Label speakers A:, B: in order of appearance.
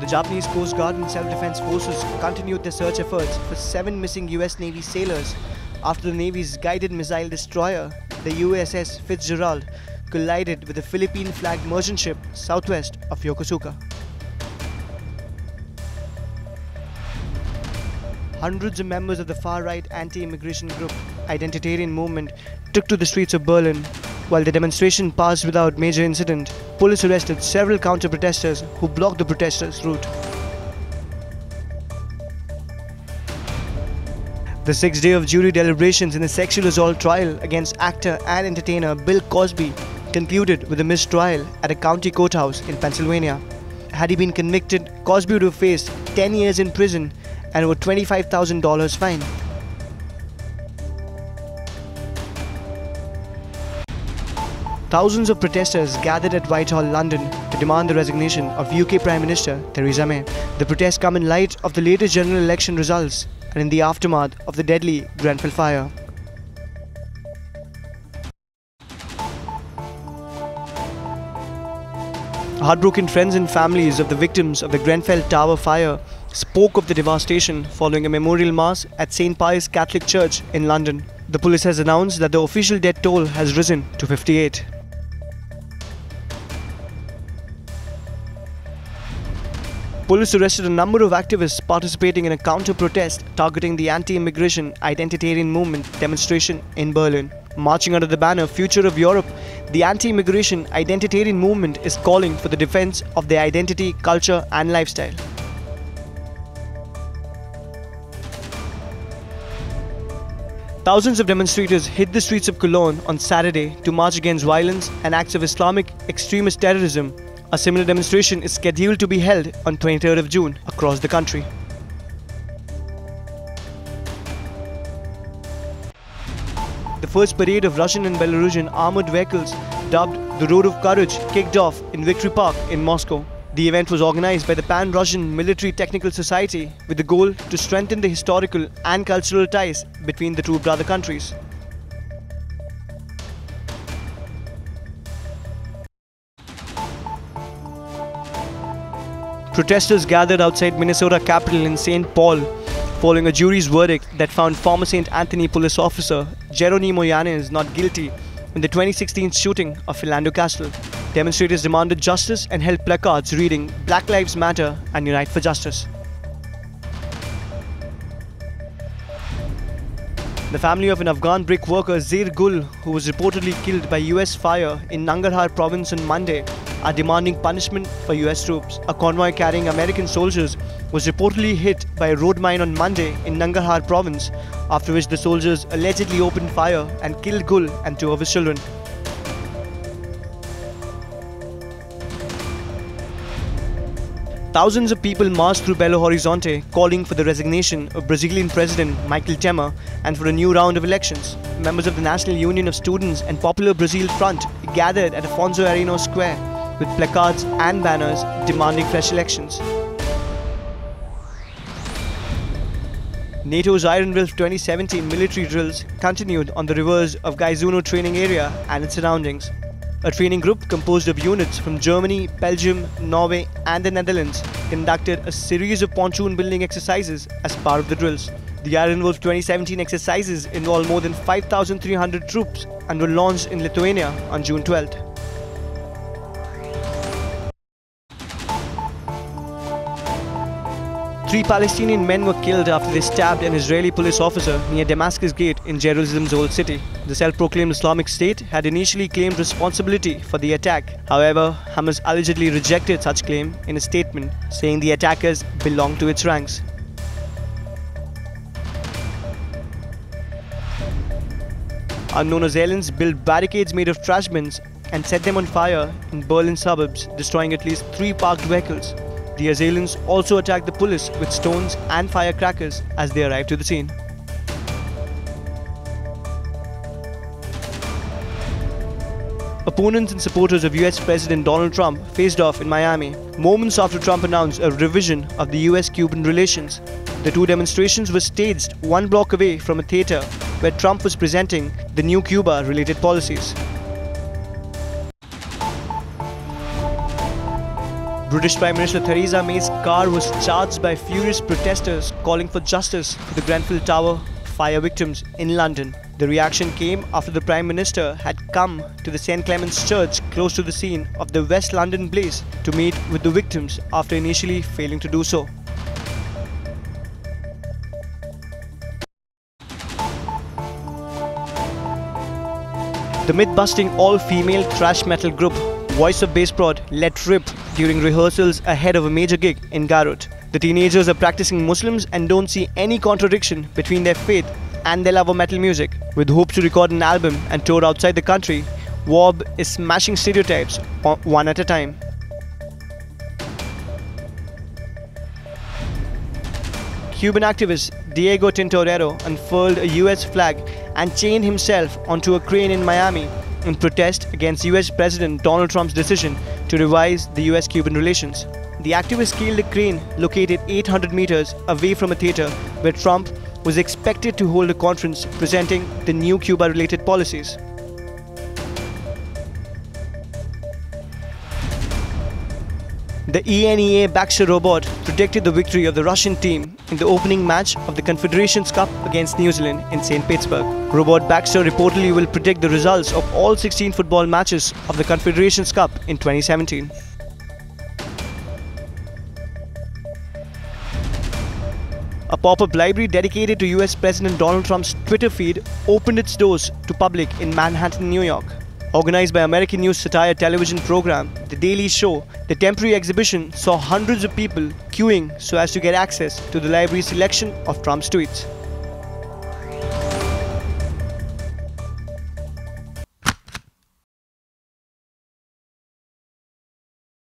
A: The Japanese Coast Guard and self-defense forces continued their search efforts for 7 missing US Navy sailors after the Navy's guided missile destroyer, the USS Fitzgerald, collided with a Philippine-flagged merchant ship southwest of Yokosuka. Hundreds of members of the far-right anti-immigration group Identitarian Movement took to the streets of Berlin. While the demonstration passed without major incident, police arrested several counter-protesters who blocked the protesters' route. The 6th day of jury deliberations in the sexual assault trial against actor and entertainer Bill Cosby concluded with a mistrial at a county courthouse in Pennsylvania. Had he been convicted, Cosby would have faced 10 years in prison and over $25,000 fine. Thousands of protesters gathered at Whitehall, London to demand the resignation of UK Prime Minister Theresa May. The protests come in light of the latest general election results and in the aftermath of the deadly Grenfell fire. Heartbroken friends and families of the victims of the Grenfell Tower fire spoke of the devastation following a memorial mass at St. Pius Catholic Church in London. The police has announced that the official death toll has risen to 58. Police arrested a number of activists participating in a counter-protest targeting the anti-immigration Identitarian Movement demonstration in Berlin. Marching under the banner Future of Europe, the anti-immigration Identitarian Movement is calling for the defense of their identity, culture and lifestyle. Thousands of demonstrators hit the streets of Cologne on Saturday to march against violence and acts of Islamic extremist terrorism. A similar demonstration is scheduled to be held on 23rd of June across the country. The first parade of Russian and Belarusian armored vehicles, dubbed the Road of Courage, kicked off in Victory Park in Moscow. The event was organized by the Pan-Russian Military Technical Society with the goal to strengthen the historical and cultural ties between the two brother countries. Protesters gathered outside Minnesota Capitol in St. Paul following a jury's verdict that found former St. Anthony police officer Geronimo Yanez not guilty in the 2016 shooting of Philando Castile. Demonstrators demanded justice and held placards reading "Black Lives Matter" and "Unite for Justice." The family of an Afghan brick worker Zair Gul, who was reportedly killed by US fire in Nangarhar province on Monday, are demanding punishment for US troops. A convoy carrying American soldiers was reportedly hit by a road mine on Monday in Nangarhar province, after which the soldiers allegedly opened fire and killed Gul and 2 of his children. Thousands of people marched through Belo Horizonte calling for the resignation of Brazilian President Michel Temer and for a new round of elections. Members of the National Union of Students and Popular Brazil Front gathered at Afonso Arinos Square with placards and banners demanding fresh elections. NATO's Iron Wolf 2017 military drills continued on the rivers of Gaizuno training area and its surroundings. A training group composed of units from Germany, Belgium, Norway and the Netherlands conducted a series of pontoon building exercises as part of the drills. The Iron Wolf 2017 exercises involved more than 5,300 troops and were launched in Lithuania on June 12th. Three Palestinian men were killed after they stabbed an Israeli police officer near Damascus Gate in Jerusalem's Old City. The self-proclaimed Islamic State had initially claimed responsibility for the attack. However, Hamas allegedly rejected such claim in a statement, saying the attackers belonged to its ranks. Unknown assailants built barricades made of trash bins and set them on fire in Berlin suburbs, destroying at least 3 parked vehicles. The assailants also attacked the police with stones and firecrackers as they arrived to the scene. Opponents and supporters of US President Donald Trump faced off in Miami, moments after Trump announced a revision of the US-Cuban relations. The two demonstrations were staged 1 block away from a theater where Trump was presenting the new Cuba-related policies. British Prime Minister Theresa May's car was charged by furious protesters calling for justice for the Grenfell Tower fire victims in London. The reaction came after the Prime Minister had come to the St Clement's Church close to the scene of the West London blaze to meet with the victims after initially failing to do so. The myth-busting all-female thrash metal group Voice of Bassprod let rip during rehearsals ahead of a major gig in Garut. The teenagers are practicing Muslims and don't see any contradiction between their faith and their love of metal music. With hopes to record an album and tour outside the country, Warb is smashing stereotypes one at a time. Cuban activist Diego Tintorero unfurled a US flag and chained himself onto a crane in Miami in protest against US President Donald Trump's decision to revise the US-Cuban relations. The activist scaled a crane located 800 meters away from a theater where Trump was expected to hold a conference presenting the new Cuba-related policies. The ENEA Baxter robot predicted the victory of the Russian team in the opening match of the Confederations Cup against New Zealand in St. Petersburg. Robot Baxter reportedly will predict the results of all 16 football matches of the Confederations Cup in 2017. A pop-up library dedicated to US President Donald Trump's Twitter feed opened its doors to public in Manhattan, New York. Organized by American news satire television program The Daily Show, the temporary exhibition saw hundreds of people queuing so as to get access to the library's selection of Trump's tweets.